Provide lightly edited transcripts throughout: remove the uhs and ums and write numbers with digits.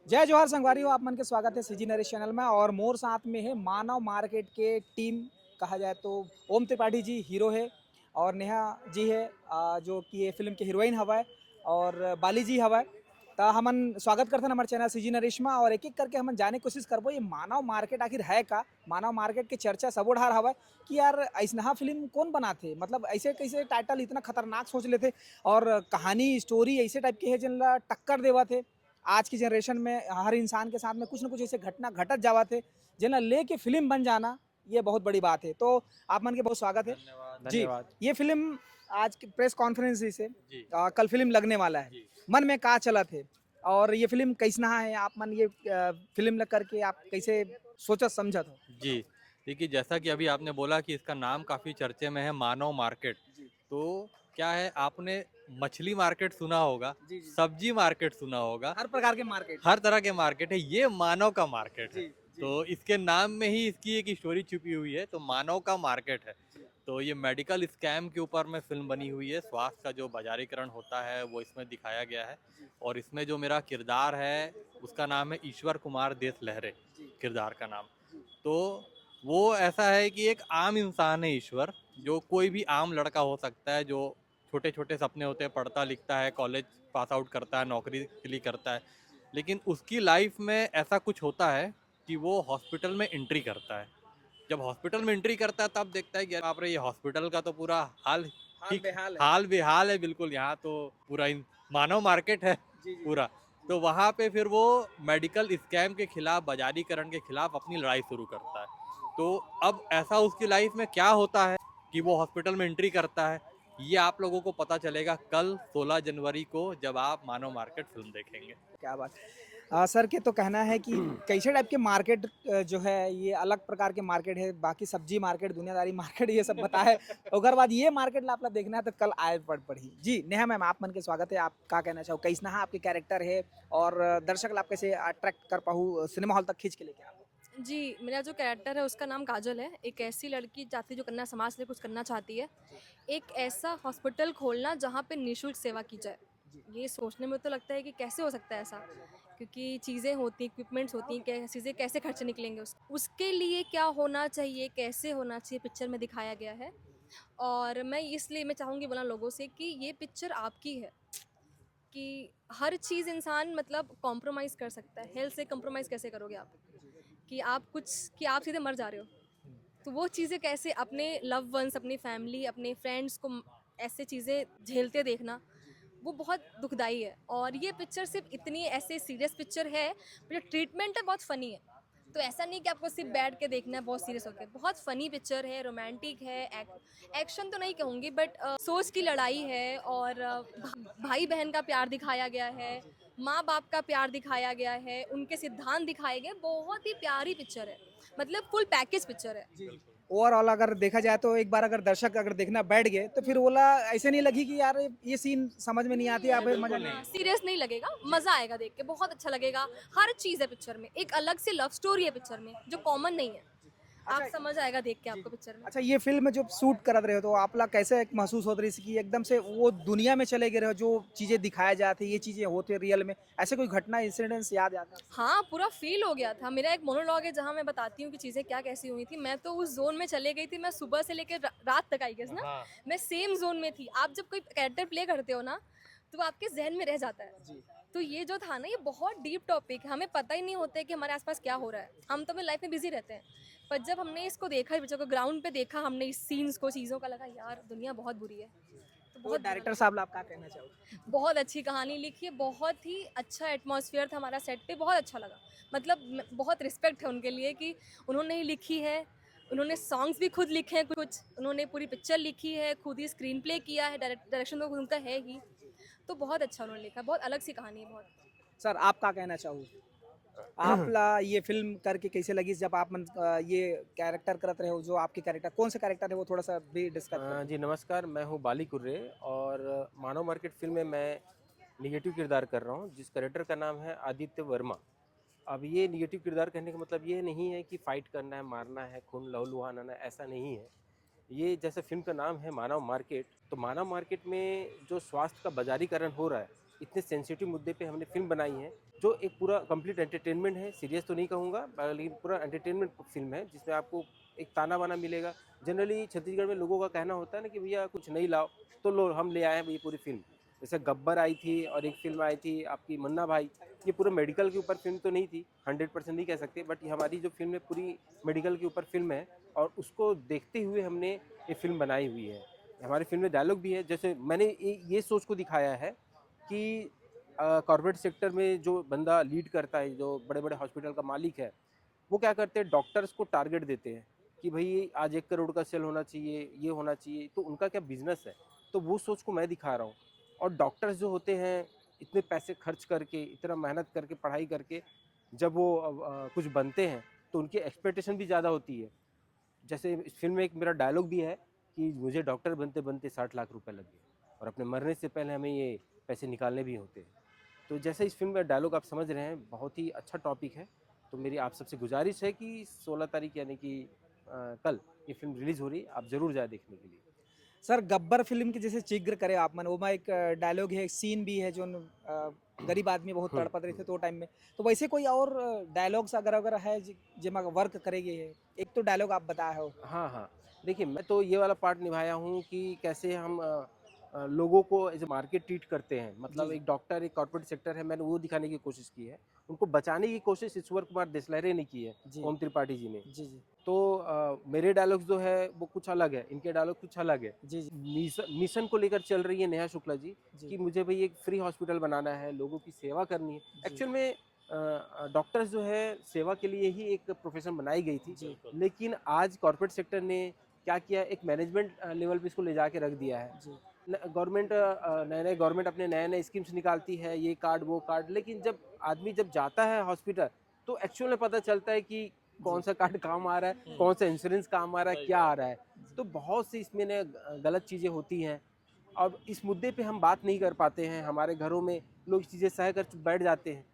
जय जोहार संगवारी हो, आप मन के स्वागत है सीजी नरेश चैनल में। और मोर साथ में है मानव मार्केट के टीम। कहा जाए तो ओम त्रिपाठी जी हीरो है और नेहा जी है जो कि ये फिल्म के हीरोइन हवा है और बाली जी हवा है। तो हमन स्वागत करते हैं हमारे चैनल सीजी नरेश में और एक एक करके हम जाने की कोशिश करबो ये मानव मार्केट आखिर है का। मानव मार्केट के चर्चा सबो ढार हवा है कि यार ऐसनहा फिल्म कौन बनाथे, मतलब ऐसे कैसे टाइटल इतना खतरनाक सोच लेते और कहानी स्टोरी ऐसे टाइप के है जिनला टक्कर देवा थे। आज की जनरेशन में हर इंसान के साथ में कुछ ना कुछ ऐसे घटना घटत जावा थे जिन्हें लेके फिल्म बन जाना ये बहुत बड़ी बात है। तो आप मन के बहुत स्वागत है धन्यवाद जी। धन्यवाद। ये फिल्म आज की प्रेस कॉन्फ्रेंस से जी कल फिल्म लगने वाला है। जी मन में का चला थे और ये फिल्म कैसना है, आप मन ये फिल्म लग करके आप कैसे सोचत समझत हो? जी। देखिए, जैसा कि अभी आपने बोला कि इसका नाम काफ़ी चर्चे में है, मानव मार्केट। जी तो क्या है, आपने मछली मार्केट सुना होगा, जी जी। सब्जी मार्केट सुना होगा, हर प्रकार के मार्केट। हर तरह के मार्केट है, ये मानव का मार्केट है। जी जी तो इसके नाम में ही इसकी एक स्टोरी छुपी हुई है, तो मानव का मार्केट है। जी तो ये मेडिकल स्कैम के ऊपर में फिल्म बनी हुई है, स्वास्थ्य का जो बाजारीकरण होता है वो इसमें दिखाया गया है। जी और इसमें जो मेरा किरदार है उसका नाम है ईश्वर कुमार देस लहरे, जी किरदार का नाम। जी तो वो ऐसा है कि एक आम इंसान है ईश्वर, जो कोई भी आम लड़का हो सकता है, जो छोटे छोटे सपने होते हैं, पढ़ता लिखता है, कॉलेज पास आउट करता है, नौकरी के लिए करता है। लेकिन उसकी लाइफ में ऐसा कुछ होता है कि वो हॉस्पिटल में एंट्री करता है। जब हॉस्पिटल में एंट्री करता है तब देखता है कि बाप रे, ये हॉस्पिटल का तो पूरा हाल हाल ठीक बेहाल है। हाल बेहाल है बिल्कुल। यहाँ तो पूरा मानव मार्केट है जी जी पूरा। तो वहाँ पे फिर वो मेडिकल स्कैम के खिलाफ, बाजारीकरण के खिलाफ अपनी लड़ाई शुरू करता है। तो अब ऐसा उसकी लाइफ में क्या होता है कि वो हॉस्पिटल में एंट्री करता है, ये आप लोगों को पता चलेगा कल 16 जनवरी को, जब आप मानव मार्केट फिल्म देखेंगे। क्या बात। सर के तो कहना है कि कैसे टाइप के मार्केट जो है ये अलग प्रकार के मार्केट है, बाकी सब्जी मार्केट, दुनियादारी मार्केट ये सब बताए। ओकर बाद ये मार्केट ला आप देखना है तो कल आए पड़ी जी। नेहा मैम, आप मन के स्वागत है, आप का कहना चाहो, कैसना है आपके कैरेक्टर है और दर्शक ला आप कैसे अट्रैक्ट कर पाऊँ सिनेमा हॉल तक खींच के लेके आप? जी, मेरा जो कैरेक्टर है उसका नाम काजल है। एक ऐसी लड़की चाहती है जो कन्या समाज के लिए कुछ करना चाहती है। जी एक ऐसा हॉस्पिटल खोलना जहाँ पे निःशुल्क सेवा की जाए। जी ये सोचने में तो लगता है कि कैसे हो सकता है ऐसा? क्योंकि चीज़ें होती हैं, इक्विपमेंट्स होती हैं, कै चीज़ें कैसे खर्चे निकलेंगे उसके लिए क्या होना चाहिए, कैसे होना चाहिए, पिक्चर में दिखाया गया है। और मैं चाहूँगी बोलना लोगों से कि ये पिक्चर आपकी है, कि हर चीज़ इंसान मतलब कॉम्प्रोमाइज़ कर सकता है। हेल्थ से कॉम्प्रोमाइज़ कैसे करोगे आप? कि आप सीधे मर जा रहे हो। तो वो चीज़ें कैसे अपने लव वंस, अपनी फैमिली, अपने फ्रेंड्स को ऐसे चीज़ें झेलते देखना, वो बहुत दुखदाई है। और ये पिक्चर सिर्फ इतनी ऐसे सीरियस पिक्चर है, पर जो ट्रीटमेंट है बहुत फ़नी है। तो ऐसा नहीं कि आपको सिर्फ बैठ के देखना है बहुत सीरियस होकर। बहुत फ़नी पिक्चर है, रोमांटिक है, एक्शन तो नहीं कहूँगी, बट सोच की लड़ाई है। और भाई बहन का प्यार दिखाया गया है, माँ बाप का प्यार दिखाया गया है, उनके सिद्धांत दिखाए गए। बहुत ही प्यारी पिक्चर है, मतलब फुल पैकेज पिक्चर है। जी। बिल्कुल। ओवरऑल अगर देखा जाए तो एक बार अगर दर्शक अगर देखना बैठ गए तो फिर बोला ऐसे नहीं लगी कि यार ये सीन समझ में नहीं आती, नहीं, आप मजा बिल्कुल नहीं नहीं। हाँ, सीरियस नहीं लगेगा, जी। मज़ा आएगा देख के, बहुत अच्छा लगेगा। हर चीज़ है पिक्चर में, एक अलग से लव स्टोरी है पिक्चर में, जो कॉमन नहीं है। अच्छा आप समझ आएगा देख के जी आपको जी। पिक्चर में। अच्छा, ये फिल्म जब शूट करत रहे हो तो आप ला कैसे एक महसूस होत रही कि एकदम से वो दुनिया में चले गए रहे हो, जो चीजें दिखाया जाती ये चीजें होते रियल में, ऐसे कोई घटना इंसिडेंट्स याद आता? हाँ, पूरा फ़ील हो गया था। मेरा एक मोनोलॉग है जहाँ मैं बताती हूँ कि चीज़ें क्या कैसी हुई थी। मैं तो उस ज़ोन में चले गई थी, मैं सुबह से लेकर रात तक आई गेस ना, हाँ। मैं सेम ज़ोन में थी। आप जब कोई कैरेक्टर प्ले करते हो ना, तो वो आपके ज़हन में रह जाता है। जी तो ये जो था ना, ये बहुत डीप टॉपिक है, हमें पता ही नहीं होता है कि हमारे आस-पास क्या हो रहा है। हम तो अपनी लाइफ़ में बिज़ी रहते हैं। पर जब हमने इसको देखा, पिक्चर को ग्राउंड पे देखा, हमने इस सीन्स को, चीज़ों का, लगा यार दुनिया बहुत बुरी है। तो तो बहुत बुरा डायरेक्टर लगा। साहब ला आप क्या कहना चाहोगे? बहुत अच्छी कहानी लिखी है, बहुत ही अच्छा एटमॉस्फेयर था हमारा सेट पे, बहुत अच्छा लगा। मतलब बहुत रिस्पेक्ट है उनके लिए कि उन्होंने ही लिखी है, उन्होंने सॉन्ग्स भी खुद लिखे हैं कुछ, उन्होंने पूरी पिक्चर लिखी है, खुद ही स्क्रीन प्ले किया है, डायरेक्शन तो उनका है ही। तो बहुत अच्छा उन्होंने लिखा, बहुत अलग सी कहानी है बहुत। सर आप क्या कहना चाहोगे? आप ला ये फिल्म करके कैसे लगी जब आप ये कैरेक्टर करत रहे हो, जो आपके कैरेक्टर कौन से कैरेक्टर है वो थोड़ा सा भी डिस्क्राइब कर दो। जी नमस्कार, मैं हूँ बाली कुर्रे और मानव मार्केट फ़िल्म में मैं नेगेटिव किरदार कर रहा हूँ, जिस कैरेक्टर का नाम है आदित्य वर्मा। अब ये नेगेटिव किरदार कहने का मतलब ये नहीं है कि फ़ाइट करना है, मारना है, खून लहू-लुहान आना है, ऐसा नहीं है। ये जैसे फ़िल्म का नाम है मानव मार्केट, तो मानव मार्केट में जो स्वास्थ्य का बाज़ारीकरण हो रहा है, इतने सेंसिटिव मुद्दे पे हमने फिल्म बनाई है, जो एक पूरा कंप्लीट एंटरटेनमेंट है। सीरियस तो नहीं कहूँगा, लेकिन पूरा एंटरटेनमेंट फिल्म है, जिसमें आपको एक ताना बाना मिलेगा। जनरली छत्तीसगढ़ में लोगों का कहना होता है ना कि भैया कुछ नहीं लाओ, तो लो हम ले आए हैं ये पूरी फिल्म। जैसे गब्बर आई थी और एक फिल्म आई थी आपकी मुन्ना भाई, ये पूरा मेडिकल के ऊपर फिल्म तो नहीं थी, 100% नहीं कह सकते, बट हमारी जो फिल्म है पूरी मेडिकल के ऊपर फिल्म है, और उसको देखते हुए हमने ये फिल्म बनाई हुई है। हमारी फिल्म में डायलॉग भी है, जैसे मैंने ये सोच को दिखाया है कि कॉर्पोरेट सेक्टर में जो बंदा लीड करता है, जो बड़े बड़े हॉस्पिटल का मालिक है, वो क्या करते हैं, डॉक्टर्स को टारगेट देते हैं कि भाई आज 1 करोड़ का सेल होना चाहिए, ये होना चाहिए, तो उनका क्या बिजनेस है। तो वो सोच को मैं दिखा रहा हूँ। और डॉक्टर्स जो होते हैं, इतने पैसे खर्च करके, इतना मेहनत करके, पढ़ाई करके जब वो कुछ बनते हैं, तो उनकी एक्सपेक्टेशन भी ज़्यादा होती है। जैसे इस फिल्म में एक मेरा डायलॉग भी है कि मुझे डॉक्टर बनते बनते 60 लाख रुपए लग गए, और अपने मरने से पहले हमें ये पैसे निकालने भी होते हैं। तो जैसे इस फिल्म का डायलॉग आप समझ रहे हैं, बहुत ही अच्छा टॉपिक है। तो मेरी आप सबसे गुजारिश है कि 16 तारीख यानी कि कल ये फिल्म रिलीज़ हो रही है, आप ज़रूर जाए देखने के लिए। सर गब्बर फिल्म की जैसे जिक्र करे आप मन, वो में एक डायलॉग है, एक सीन भी है जो गरीब आदमी बहुत तड़पत रहे थे तो टाइम में, तो वैसे कोई और डायलॉग्स अगर अगर है जिसमें वर्क करेगी है? एक तो डायलॉग आप बताए हो। हाँ, हाँ। देखिए, मैं तो ये वाला पार्ट निभाया हूँ कि कैसे हम लोगों को एज़ अ मार्केट ट्रीट करते हैं। मतलब जी। एक डॉक्टर, एक कॉर्पोरेट सेक्टर है, मैंने वो दिखाने की कोशिश की है। उनको बचाने की कोशिश ईश्वर कुमार देशलहरे ने की है, जी ओम त्रिपाठी जी ने। जी जी तो मेरे डायलॉग्स जो है वो कुछ अलग है, इनके डायलॉग कुछ अलग है। जी जी मिशन को लेकर चल रही है नेहा शुक्ला जी जी कि मुझे भई एक फ्री हॉस्पिटल बनाना है, लोगों की सेवा करनी है। जी एक्चुअल में डॉक्टर्स जो है सेवा के लिए ही एक प्रोफ़ेशन बनाई गई थी। जी लेकिन आज कॉर्पोरेट सेक्टर ने क्या किया, एक मैनेजमेंट लेवल पे इसको ले जाके रख दिया है। जी गवर्नमेंट नए-नए गवर्नमेंट अपने नए-नए स्कीम्स निकालती है, ये कार्ड, वो कार्ड, लेकिन जब आदमी जब जाता है हॉस्पिटल, तो एक्चुअल में पता चलता है कि कौन सा कार्ड काम आ रहा है, कौन सा इंश्योरेंस काम आ रहा है, क्या आ रहा है। तो बहुत सी इसमें गलत चीज़ें होती हैं। अब इस मुद्दे पे हम बात नहीं कर पाते हैं, हमारे घरों में लोग चीज़ें सह कर बैठ जाते हैं।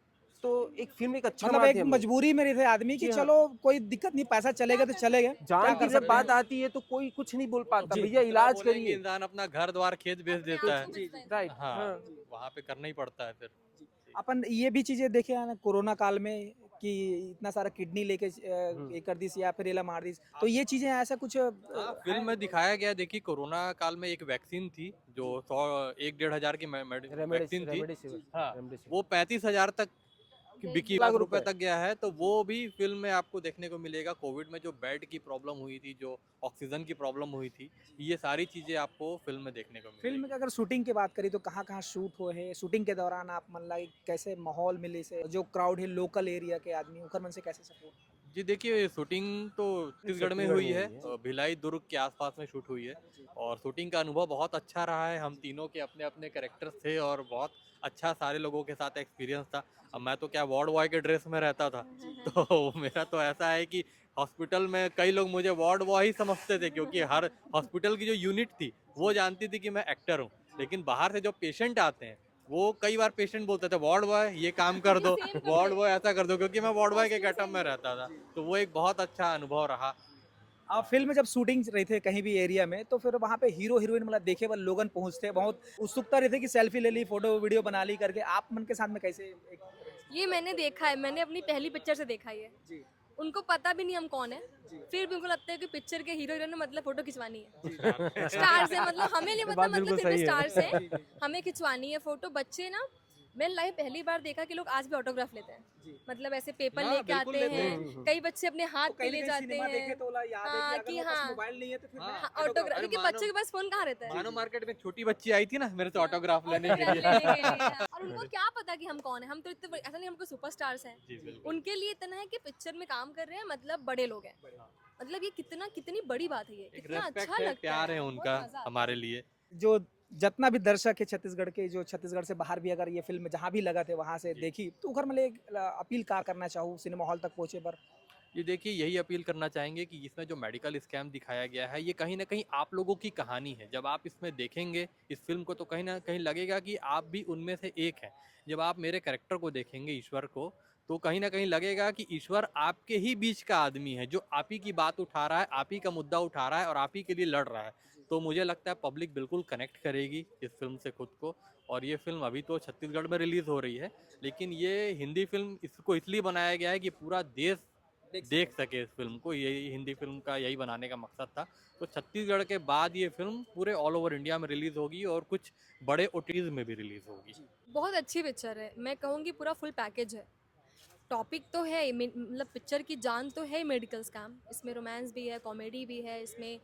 तो एक फ़िल्म एक अच्छा मतलब एक माध्यम है। मजबूरी में रहते आदमी कि जी हाँ। चलो कोई दिक्कत नहीं, पैसा चलेगा तो चलेगा, क्या जान की कर जब सकते बात हैं। आती है तो कोई कुछ नहीं बोल पाता, जी। भैया इतना इलाज बोलेंगे करिए। इंसान अपना घर द्वार खेत बेच अपने देता आप है। को जी बचता है। राइट, हाँ, हाँ। वहाँ पे करना ही पड़ता है फिर। अपन ये भी चीजें देखे हैं ना कोरोना काल में कि इतना सारा किडनी लेके हुँ। ये कर दी या फिर इला मार दी, तो ये चीजें ऐसा कुछ हाँ, फिल्म में दिखाया गया। देखिए, कोरोना काल में एक वैक्सीन थी जो 100-1,500 की वैक्सीन थी। रेमडेसिविर, हाँ, रेमडेसिविर। वो 35,000 तक की गई बिकी, थी। लाख लाख रुपए रुपए। तक गया है। तो वो भी फिल्म में आपको देखने को मिलेगा। कोविड में जो बेड की प्रॉब्लम हुई थी, जो ऑक्सीजन की प्रॉब्लम हुई थी, ये सारी चीजें आपको फिल्म में देखने को फिल्म की मिलेगी। अगर शूटिंग की बात करी तो कहाँ कहाँ शूट हुए है, शूटिंग के दौरान आप मन लाइक कैसे माहौल मिले से, जो क्राउड है लोकल एरिया के आदमी उनकर मन से कैसे सपोर्ट? जी देखिए, शूटिंग तो छत्तीसगढ़ में छत्तीसगढ़ हुई में है, हुई है। भिलाई दुर्ग के आसपास में शूट हुई है। और शूटिंग का अनुभव बहुत अच्छा रहा है। हम तीनों के अपने अपने कैरेक्टर्स थे और बहुत अच्छा सारे लोगों के साथ एक्सपीरियंस था। अब मैं तो क्या वार्ड बॉय के ड्रेस में रहता था, तो मेरा तो ऐसा है कि हॉस्पिटल में कई लोग मुझे वार्ड बॉय ही समझते थे, क्योंकि हर हॉस्पिटल की जो यूनिट थी वो जानती थी कि मैं एक्टर हूँ। लेकिन बाहर से जो पेशेंट आते हैं, वो कई बार पेशेंट बोलते थे वार्ड बॉय ये काम कर ये दो, सेम कर वार्ड दे। बॉय ऐसा कर दो, क्योंकि मैं वार्ड बॉय के कॉस्ट्यूम गेटअप सेम में कर रहता था। दो। तो वो एक बहुत अच्छा अनुभव रहा। आप फिल्म में जब शूटिंग रही थे कहीं भी एरिया में, तो फिर वहाँ पे हीरो हीरोइन मतलब देखे वाले लोगन पहुँचते बहुत उत्सुकता रहती कि सेल्फी ले ली, फोटो वीडियो बना ली करके, आप मन के साथ में कैसे एक ये मैंने देखा है, मैंने अपनी पहली पिक्चर से देखा है ये। जी उनको पता भी नहीं हम कौन है, जी फिर भी उनको लगता है कि पिक्चर के हीरो हीरोइन ने मतलब फोटो खिंचवानी है। जी स्टार्स है, मतलब हमें नहीं ये पता, बात मतलब बिल्कुल फिर भी सही है। स्टार्स है, हमें खिंचवानी है फोटो। बच्चे ना, मैंने लाइव पहली बार देखा कि लोग आज भी ऑटोग्राफ लेते हैं। जी। मतलब ऐसे पेपर हाँ, लेके बिल्कुल आते लेते हैं, हैं। कई बच्चे अपने हाथ तो पे कहीं ले कहीं जाते सिनेमा देखे हैं। तो वाला याद है कि हाँ, अगर कि मेरे पास हाँ, मोबाइल नहीं है तो फिर मैं हाँ, ऑटोग्राफ, ऑटोग्राफ अरे क्योंकि मानो बच्चों के पास फोन कहाँ रहता है। मानो मार्केट में एक छोटी बच्ची आई थी ना मेरे से ऑटोग्राफ लेने के ऑटोग्राफ लिए। लेने के लिए। और उनको क्या पता कि हम कौन है, हम तो इतने ऐसा नहीं हमको सुपरस्टार्स हैं। जी बिल्कुल। उनके लिए इतना है कि पिक्चर में काम कर रहे हैं, मतलब बड़े लोग हैं। मतलब ये कितनी बड़ी बात है, ये एक कितना अच्छा रेस्पेक्ट है, लगता प्यार है बहुत उनका मजा आता हमारे है। लिए। जो जितना भी दर्शक है छत्तीसगढ़ के, जो छत्तीसगढ़ से बाहर भी अगर ये फिल्म जहाँ भी लगा थे वहाँ से जी। देखी, तो उधर मतलब एक अपील का करना चाहूँ सिनेमा हॉल तक पहुँचे पर। ये देखिए, यही अपील करना चाहेंगे कि इसमें जो मेडिकल स्कैम दिखाया गया है, ये कहीं ना कहीं आप लोगों की कहानी है। जब आप इसमें देखेंगे इस फिल्म को, तो कहीं ना कहीं लगेगा कि आप भी उनमें से एक हैं। जब आप मेरे कैरेक्टर को देखेंगे, ईश्वर को, तो कहीं ना कहीं लगेगा कि ईश्वर आपके ही बीच का आदमी है, जो आप ही की बात उठा रहा है, आप ही का मुद्दा उठा रहा है और आप ही के लिए लड़ रहा है। तो मुझे लगता है पब्लिक बिल्कुल कनेक्ट करेगी इस फिल्म से खुद को। और ये फिल्म अभी तो छत्तीसगढ़ में रिलीज़ हो रही है, लेकिन ये हिंदी फिल्म इसको इसलिए बनाया गया है कि पूरा देश देख सके इस फिल्म को। यही हिंदी फिल्म का यही बनाने का मकसद था। तो छत्तीसगढ़ के बाद ये फिल्म पूरे ऑल ओवर इंडिया में रिलीज़ होगी और कुछ बड़े ओटीज में भी रिलीज़ होगी। बहुत अच्छी पिक्चर है, मैं कहूँगी पूरा फुल पैकेज है। टॉपिक तो है ही, मतलब पिक्चर की जान तो है ही मेडिकल स्कैम। इसमें रोमांस भी है, कॉमेडी भी है, इसमें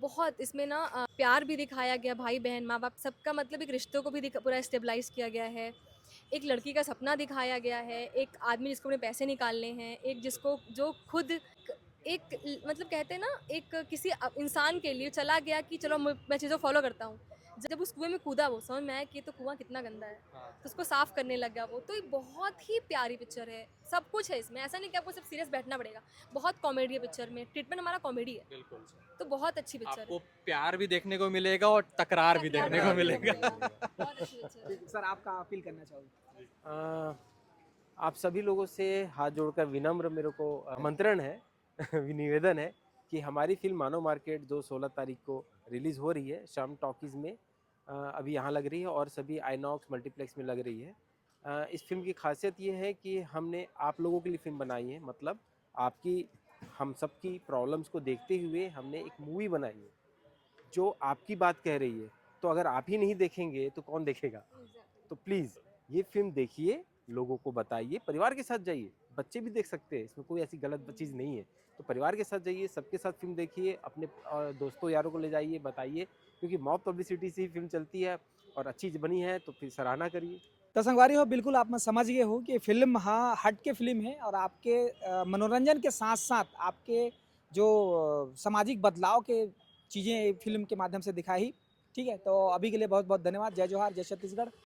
बहुत इसमें ना प्यार भी दिखाया गया, भाई बहन माँ बाप सबका, मतलब एक रिश्तों को भी पूरा स्टेबलाइज किया गया है। एक लड़की का सपना दिखाया गया है, एक आदमी जिसको अपने पैसे निकालने हैं, एक जिसको जो खुद मतलब कहते हैं ना, एक किसी इंसान के लिए चला गया कि चलो मैं चीज़ों फॉलो करता हूँ। जब उस कुएं में कूदा वो समझ में आया कि ये तो कुआं कितना गंदा है, तो उसको साफ करने लग गया वो। तो ये बहुत ही प्यारी पिक्चर है, सब कुछ है इसमें, ऐसा नहीं कि आपको सिर्फ सीरियस बैठना पड़ेगा। बहुत कॉमेडी है पिक्चर में, ट्रीटमेंट हमारा कॉमेडी है, बिल्कुल तो बहुत अच्छी पिक्चर आपको है। प्यार भी देखने को मिलेगा और तकरार भी देखने को मिलेगा। बहुत अच्छी पिक्चर है। सर आपका अपील करना चाहोगे? अ, आप सभी लोगों से हाथ जोड़कर विनम्र मेरे को आमंत्रण है निवेदन है कि हमारी फिल्म मानव मार्केट जो 16 तारीख को रिलीज़ हो रही है शाम टॉकीज़ में, अभी यहाँ लग रही है और सभी आइनॉक्स मल्टीप्लेक्स में लग रही है। इस फिल्म की खासियत ये है कि हमने आप लोगों के लिए फिल्म बनाई है, मतलब आपकी हम सब की प्रॉब्लम्स को देखते हुए हमने एक मूवी बनाई है जो आपकी बात कह रही है। तो अगर आप ही नहीं देखेंगे तो कौन देखेगा? तो प्लीज़ ये फिल्म देखिए, लोगों को बताइए, परिवार के साथ जाइए, बच्चे भी देख सकते हैं, इसमें कोई ऐसी गलत चीज़ नहीं है। तो परिवार के साथ जाइए, सबके साथ फिल्म देखिए, अपने दोस्तों यारों को ले जाइए, बताइए, क्योंकि मॉब पब्लिसिटी से ही फिल्म चलती है और अच्छी बनी है तो फिर सराहना करिए। तो संगवारी हो, बिल्कुल आप मैं समझ गए हो कि फिल्म हाँ हट के फिल्म है और आपके मनोरंजन के साथ साथ आपके जो सामाजिक बदलाव के चीज़ें फिल्म के माध्यम से दिखाई। ठीक है, तो अभी के लिए बहुत बहुत धन्यवाद। जय जोहार, जय छत्तीसगढ़।